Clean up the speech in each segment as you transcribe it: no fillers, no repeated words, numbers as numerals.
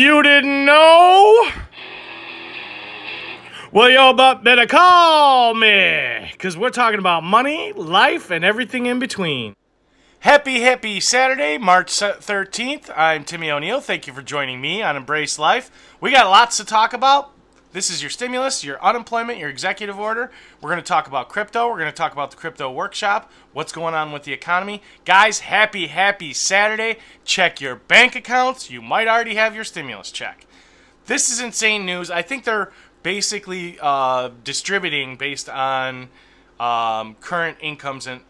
You didn't know? Well, yo, but better call me, because we're talking about money, life, and everything in between. Happy Saturday, March 13th. I'm Timmy O'Neill. Thank you for joining me on Embrace Life. We got lots to talk about. This is your stimulus, your unemployment, your executive order. We're going to talk about crypto. We're going to talk about the crypto workshop, what's going on with the economy. Guys, happy Saturday. Check your bank accounts. You might already have your stimulus check. This is insane news. I think they're basically distributing based on current incomes in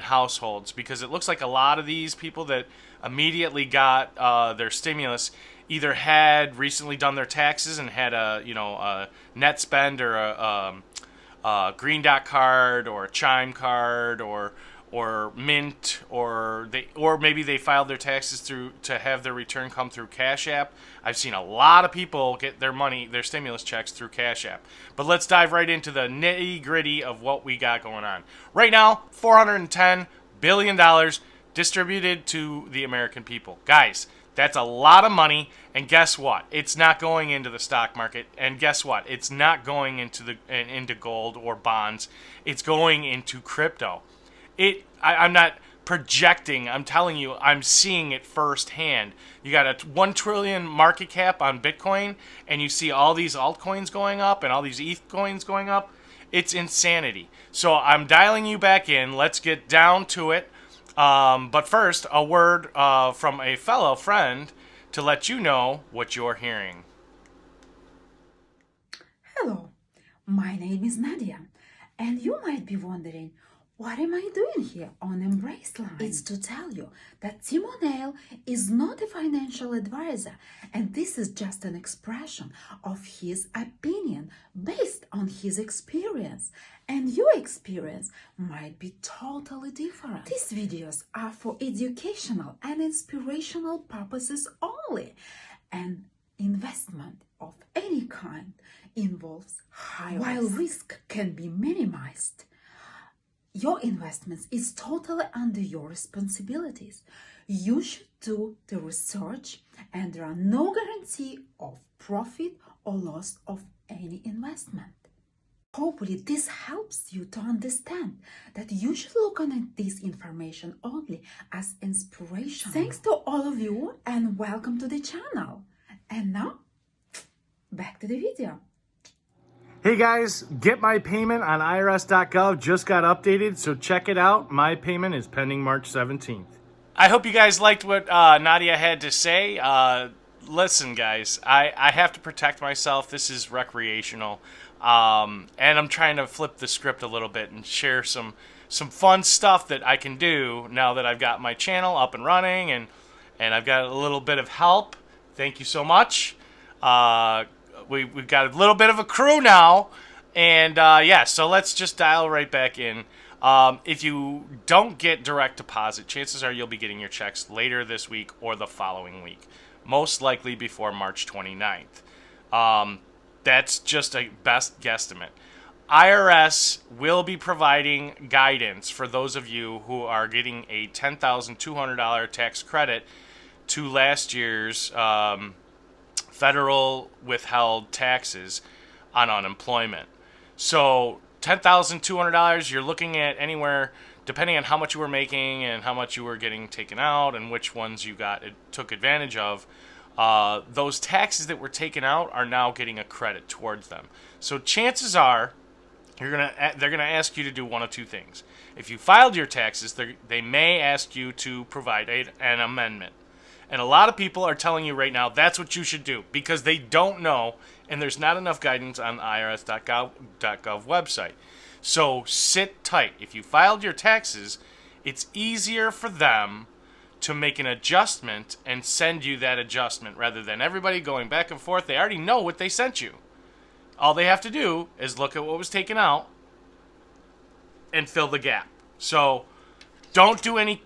households, because it looks like a lot of these people that immediately got their stimulus either had recently done their taxes and had a net spend or a Green Dot card or a Chime card or Mint, or maybe they filed their taxes to have their return come through Cash App. I've seen a lot of people get their stimulus checks through Cash App. But let's dive right into the nitty-gritty of what we got going on. Right now, $410 billion distributed to the American people. Guys, that's a lot of money, and guess what? It's not going into the stock market, and guess what? It's not going into gold or bonds. It's going into crypto. I'm not projecting. I'm telling you, I'm seeing it firsthand. You got a 1 trillion market cap on Bitcoin, and you see all these altcoins going up and all these ETH coins going up. It's insanity. So I'm dialing you back in. Let's get down to it. But first, a word from a fellow friend to let you know what you're hearing. Hello, my name is Nadia, and you might be wondering, what am I doing here on Embrace Life? It's to tell you that Tim O'Neill is not a financial advisor, and this is just an expression of his opinion based on his experience. And your experience might be totally different. These videos are for educational and inspirational purposes only, and investment of any kind involves high risk. While risk can be minimized, your investments is totally under your responsibilities. You should do the research, and there are no guarantee of profit or loss of any investment. Hopefully this helps you to understand that you should look on this information only as inspiration. Thanks to all of you, and welcome to the channel. And now, back to the video. Hey guys, Get My Payment on IRS.gov just got updated, so check it out. My payment is pending March 17th. I hope you guys liked what Nadia had to say. Listen, guys, I have to protect myself. This is recreational. And I'm trying to flip the script a little bit and share some fun stuff that I can do now that I've got my channel up and running, and I've got a little bit of help. Thank you so much. We've got a little bit of a crew now, and so let's just dial right back in. If you don't get direct deposit, chances are you'll be getting your checks later this week or the following week, most likely before March 29th. That's just a best guesstimate. IRS will be providing guidance for those of you who are getting a $10,200 tax credit to last year's federal withheld taxes on unemployment. So $10,200, you're looking at anywhere, depending on how much you were making and how much you were getting taken out and which ones you took advantage of. Those taxes that were taken out are now getting a credit towards them. So chances are they're gonna ask you to do one of two things. If you filed your taxes, they may ask you to provide an amendment. And a lot of people are telling you right now that's what you should do, because they don't know, and there's not enough guidance on the IRS.gov website. So sit tight. If you filed your taxes, it's easier for them to make an adjustment and send you that adjustment rather than everybody going back and forth. They already know what they sent you. All they have to do is look at what was taken out and fill the gap. So don't do any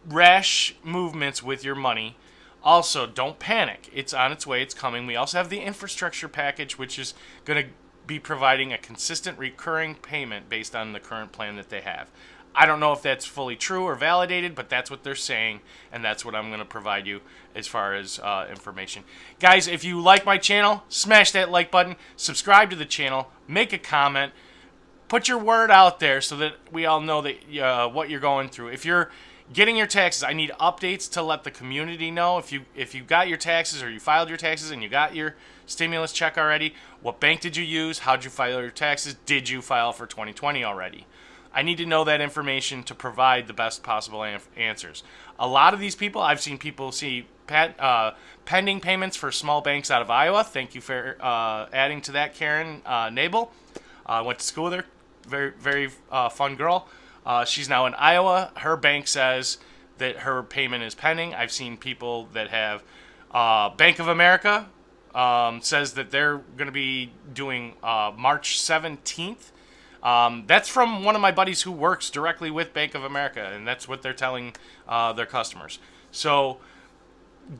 rash movements with your money. Also, don't panic. It's on its way. It's coming. We also have the infrastructure package, which is going to be providing a consistent recurring payment based on the current plan that they have. I don't know if that's fully true or validated, but that's what they're saying, and that's what I'm going to provide you as far as information. Guys, if you like my channel, smash that like button, subscribe to the channel, make a comment, put your word out there so that we all know that what you're going through. If you're getting your taxes, I need updates to let the community know. If you got your taxes or you filed your taxes and you got your stimulus check already, what bank did you use? How'd you file your taxes? Did you file for 2020 already? I need to know that information to provide the best possible answers. A lot of these people, I've seen people see pending payments for small banks out of Iowa. Thank you for adding to that, Karen Nabel. I went to school with her. Very, very fun girl. She's now in Iowa. Her bank says that her payment is pending. I've seen people that have Bank of America says that they're going to be doing March 17th. That's from one of my buddies who works directly with Bank of America, and that's what they're telling their customers. So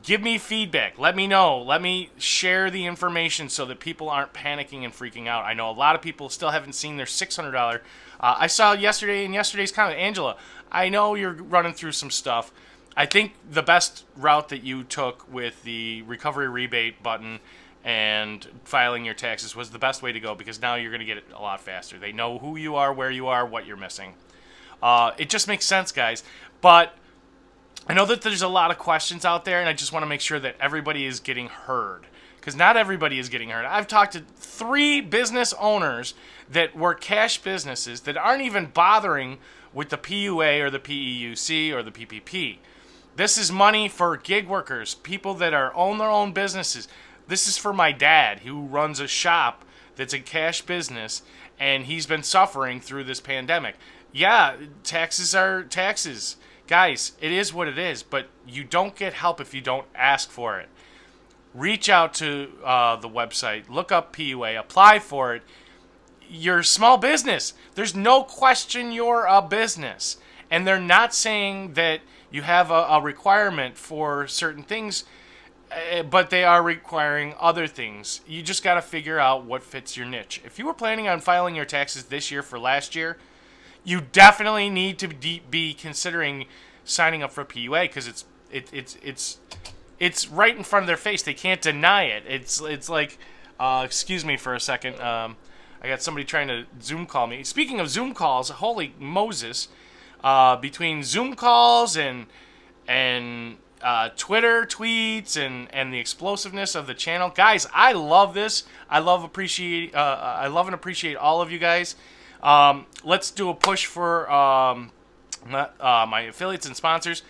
give me feedback. Let me know. Let me share the information so that people aren't panicking and freaking out. I know a lot of people still haven't seen their $600. I saw yesterday in yesterday's comment, Angela, I know you're running through some stuff. I think the best route that you took with the recovery rebate button and filing your taxes was the best way to go, because now you're going to get it a lot faster. They know who you are, where you are, what you're missing. It just makes sense, guys. But I know that there's a lot of questions out there, and I just want to make sure that everybody is getting heard, because not everybody is getting heard. I've talked to 3 business owners that work cash businesses that aren't even bothering with the PUA or the PEUC or the PPP. This is money for gig workers, people that own their own businesses. This is for my dad, who runs a shop that's a cash business, and he's been suffering through this pandemic. Yeah, taxes are taxes. Guys, it is what it is, but you don't get help if you don't ask for it. Reach out to the website, look up PUA, apply for it. You're a small business. There's no question you're a business. And they're not saying that you have a requirement for certain things, but they are requiring other things. You just got to figure out what fits your niche. If you were planning on filing your taxes this year for last year, you definitely need to be considering signing up for PUA, because it's right in front of their face. They can't deny it. It's like, excuse me for a second. I got somebody trying to Zoom call me. Speaking of Zoom calls, holy Moses, between Zoom calls and Twitter tweets and the explosiveness of the channel, guys, I love this. I love and appreciate all of you guys. Let's do a push for my affiliates and sponsors.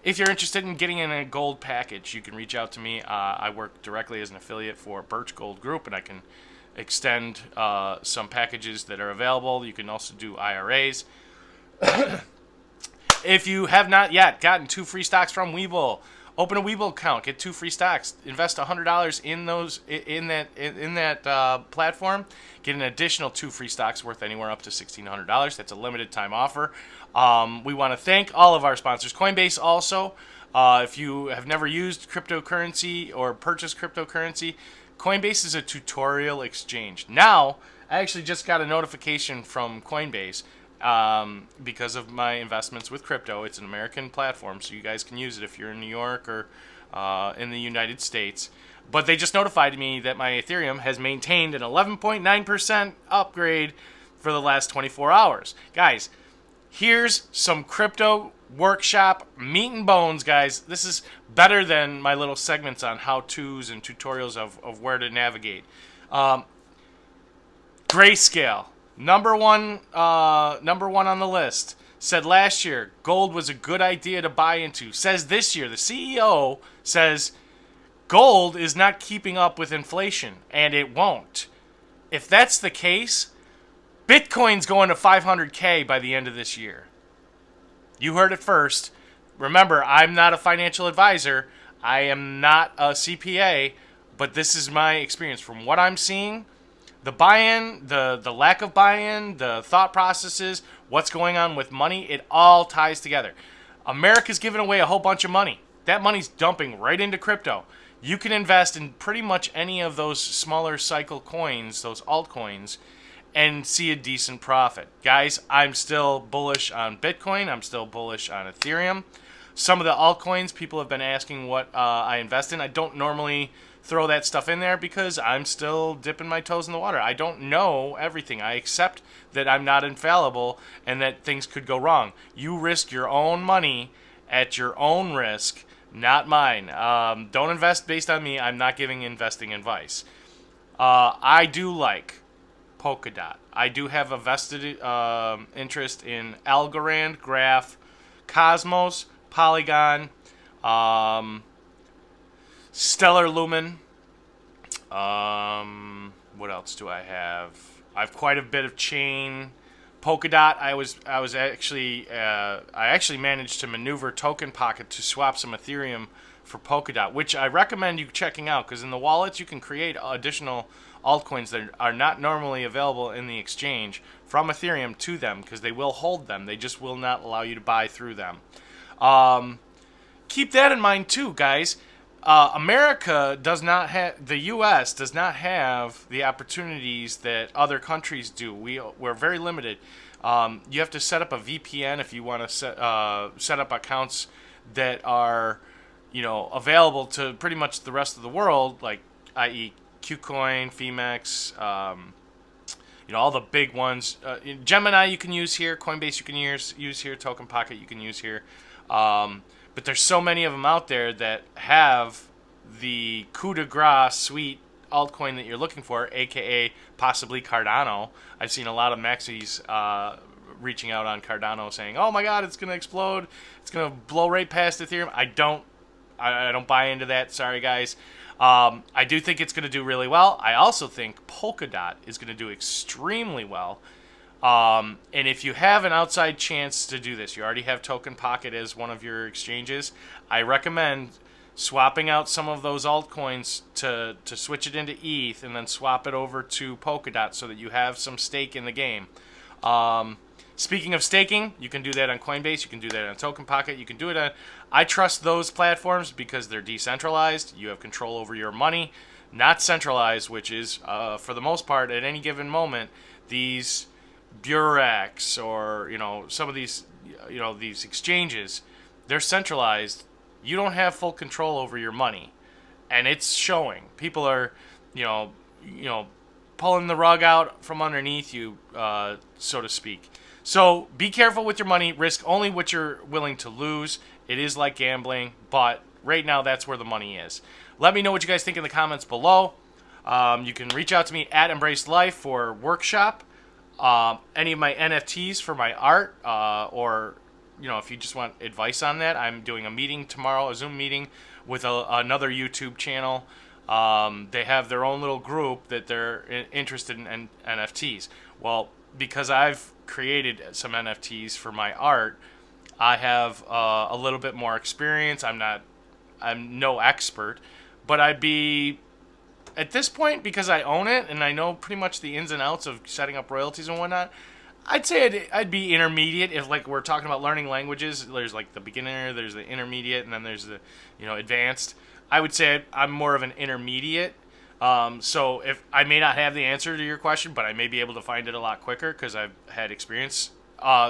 If you're interested in getting in a gold package, you can reach out to me. I work directly as an affiliate for Birch Gold Group, and I can extend some packages that are available. You can also do IRAs. If you have not yet gotten 2 free stocks from Webull, open a Webull account, get 2 free stocks, invest $100 in that platform, get an additional 2 free stocks worth anywhere up to $1,600. That's a limited time offer. We want to thank all of our sponsors. Coinbase also. If you have never used cryptocurrency or purchased cryptocurrency, Coinbase is a tutorial exchange. Now, I actually just got a notification from Coinbase because of my investments with crypto. It's an American platform, so you guys can use it if you're in New York or in the United States. But they just notified me that my Ethereum has maintained an 11.9% upgrade for the last 24 hours. Guys, here's some crypto workshop meat and bones, guys. This is better than my little segments on how-tos and tutorials of where to navigate. Grayscale, number one on the list, said last year gold was a good idea to buy into. Says this year, the CEO says gold is not keeping up with inflation, and it won't. If that's the case, Bitcoin's going to 500K by the end of this year. You heard it first. Remember, I'm not a financial advisor. I am not a CPA, but this is my experience. From what I'm seeing, the buy-in, the lack of buy-in, the thought processes, what's going on with money, it all ties together. America's giving away a whole bunch of money. That money's dumping right into crypto. You can invest in pretty much any of those smaller cycle coins, those altcoins, and see a decent profit. Guys, I'm still bullish on Bitcoin. I'm still bullish on Ethereum. Some of the altcoins, people have been asking what I invest in. I don't normally throw that stuff in there because I'm still dipping my toes in the water. I don't know everything. I accept that I'm not infallible and that things could go wrong. You risk your own money at your own risk, not mine. Don't invest based on me. I'm not giving investing advice. I do like Polkadot. I do have a vested interest in Algorand, Graph, Cosmos, Polygon, Stellar Lumen. What else do I have? I have quite a bit of Chain. Polkadot. I actually managed to maneuver Token Pocket to swap some Ethereum for Polkadot, which I recommend you checking out because in the wallets you can create additional altcoins that are not normally available in the exchange from Ethereum to them because they will hold them. They just will not allow you to buy through them. Keep that in mind too, guys. America does not have, the U.S. does not have the opportunities that other countries do. We're very limited. You have to set up a VPN if you want to set up accounts that are, available to pretty much the rest of the world, like i.e. KuCoin, Femex, all the big ones. Gemini you can use here, Coinbase you can use here, Token Pocket you can use here. But there's so many of them out there that have the coup de grace sweet altcoin that you're looking for, aka possibly Cardano. I've seen a lot of maxis reaching out on Cardano saying, "Oh my God, it's gonna explode! It's gonna blow right past Ethereum." I don't buy into that. Sorry, guys. I do think it's gonna do really well. I also think Polkadot is gonna do extremely well. And if you have an outside chance to do this, you already have Token Pocket as one of your exchanges, I recommend swapping out some of those altcoins to switch it into ETH and then swap it over to Polkadot so that you have some stake in the game. Speaking of staking, you can do that on Coinbase, you can do that on Token Pocket, you can do it on... I trust those platforms because they're decentralized, you have control over your money, not centralized, which is, for the most part, at any given moment, these... Burex or some of these these exchanges, they're centralized. You don't have full control over your money, and it's showing. People are pulling the rug out from underneath you, so to speak. So be careful with your money. Risk only what you're willing to lose. It is like gambling, but right now that's where the money is. Let me know what you guys think in the comments below. You can reach out to me at Embrace Life for workshop. Any of my NFTs for my art, or if you just want advice on that, I'm doing a meeting tomorrow, a Zoom meeting with another YouTube channel. They have their own little group that they're interested in NFTs. Well, because I've created some NFTs for my art, I have a little bit more experience. I'm no expert, but I'd be... At this point, because I own it and I know pretty much the ins and outs of setting up royalties and whatnot, I'd say I'd be intermediate. If we're talking about learning languages, there's the beginner, there's the intermediate, and then there's the advanced. I would say I'm more of an intermediate. So if I may not have the answer to your question, but I may be able to find it a lot quicker because I've had experience.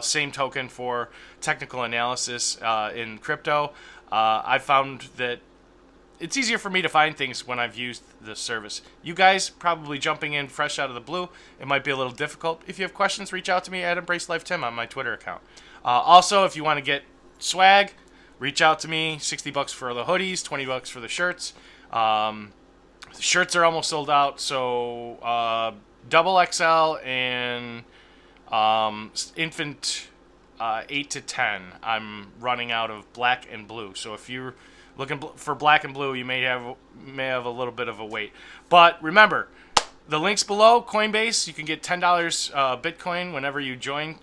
Same token for technical analysis in crypto. I found that it's easier for me to find things when I've used the service. You guys probably jumping in fresh out of the blue, it might be a little difficult. If you have questions, reach out to me at EmbraceLifeTim on my Twitter account. Also, if you want to get swag, reach out to me. $60 for the hoodies, $20 for the shirts. The shirts are almost sold out, so double XL and infant 8 to 10. I'm running out of black and blue, so if you're looking for black and blue, you may have a little bit of a wait. But remember, the links below, Coinbase, you can get $10 Bitcoin whenever you join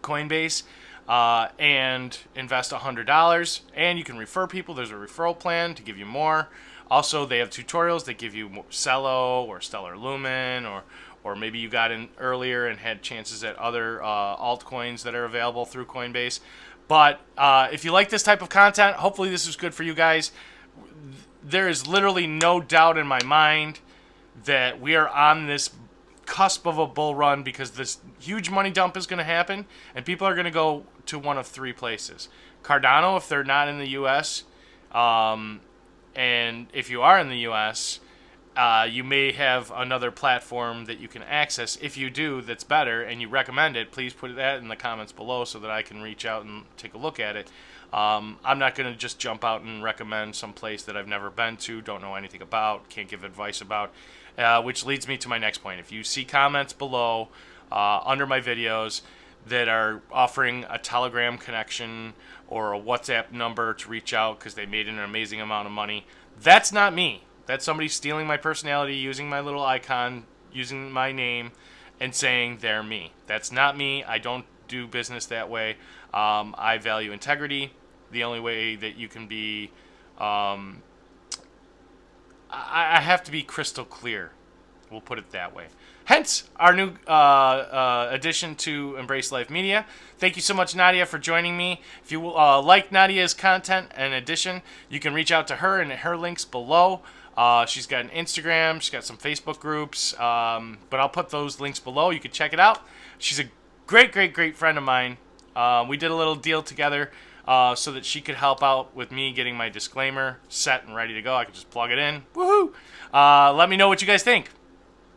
Coinbase and invest $100. And you can refer people. There's a referral plan to give you more. Also, they have tutorials that give you Cello or Stellar Lumen, or maybe you got in earlier and had chances at other altcoins that are available through Coinbase. But if you like this type of content, hopefully this is good for you guys. There is literally no doubt in my mind that we are on this cusp of a bull run because this huge money dump is going to happen, and people are going to go to one of three places. Cardano, if they're not in the U.S., and if you are in the U.S., you may have another platform that you can access. If you do, that's better, and you recommend it, please put that in the comments below so that I can reach out and take a look at it. I'm not going to just jump out and recommend some place that I've never been to, don't know anything about, can't give advice about, which leads me to my next point. If you see comments below under my videos that are offering a Telegram connection or a WhatsApp number to reach out because they made an amazing amount of money, that's not me. That's somebody stealing my personality, using my little icon, using my name, and saying they're me. That's not me. I don't do business that way. I value integrity. The only way that you can be... I have to be crystal clear. We'll put it that way. Hence, our new addition to Embrace Life Media. Thank you so much, Nadia, for joining me. If you like Nadia's content and addition, you can reach out to her and her links below. She's got an Instagram. She's got some Facebook groups. But I'll put those links below. You can check it out. She's a great, great, great friend of mine. We did a little deal together so that she could help out with me getting my disclaimer set and ready to go. I could just plug it in. Woohoo! Let me know what you guys think.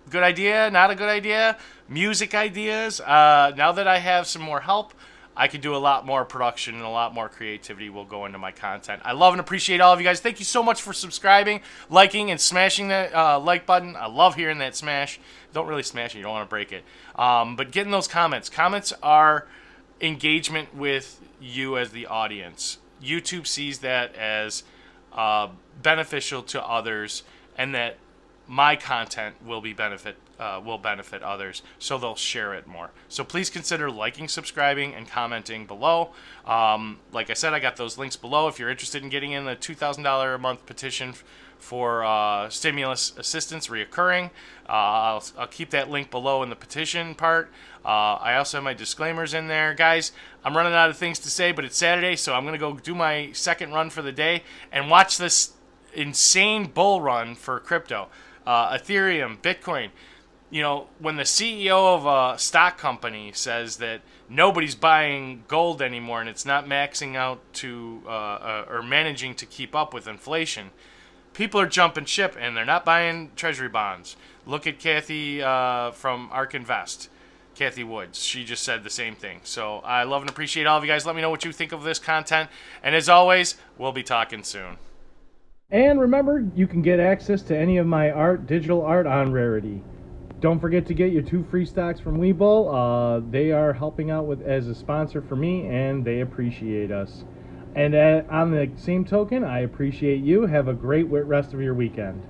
Good idea? Not a good idea? Music ideas? Now that I have some more help, I can do a lot more production and a lot more creativity will go into my content. I love and appreciate all of you guys. Thank you so much for subscribing, liking, and smashing that like button. I love hearing that smash. Don't really smash it. You don't want to break it. But getting those comments. Comments are engagement with you as the audience. YouTube sees that as beneficial to others, and that my content will benefit others, so they'll share it more. So please consider liking, subscribing, and commenting below. Like I said, I got those links below. If you're interested in getting in the $2,000 a month petition for stimulus assistance reoccurring, I'll keep that link below in the petition part. I also have my disclaimers in there. Guys, I'm running out of things to say, but it's Saturday, so I'm going to go do my second run for the day and watch this insane bull run for crypto. Ethereum, Bitcoin. You know, when the CEO of a stock company says that nobody's buying gold anymore and it's not maxing out to or managing to keep up with inflation, people are jumping ship and they're not buying treasury bonds. Look at Kathy from ARK Invest, Kathy Woods. She just said the same thing. So I love and appreciate all of you guys. Let me know what you think of this content. And as always, we'll be talking soon. And remember, you can get access to any of my art, digital art, on Rarity. Don't forget to get your 2 free stocks from Webull. They are helping out as a sponsor for me, and they appreciate us. And on the same token, I appreciate you. Have a great rest of your weekend.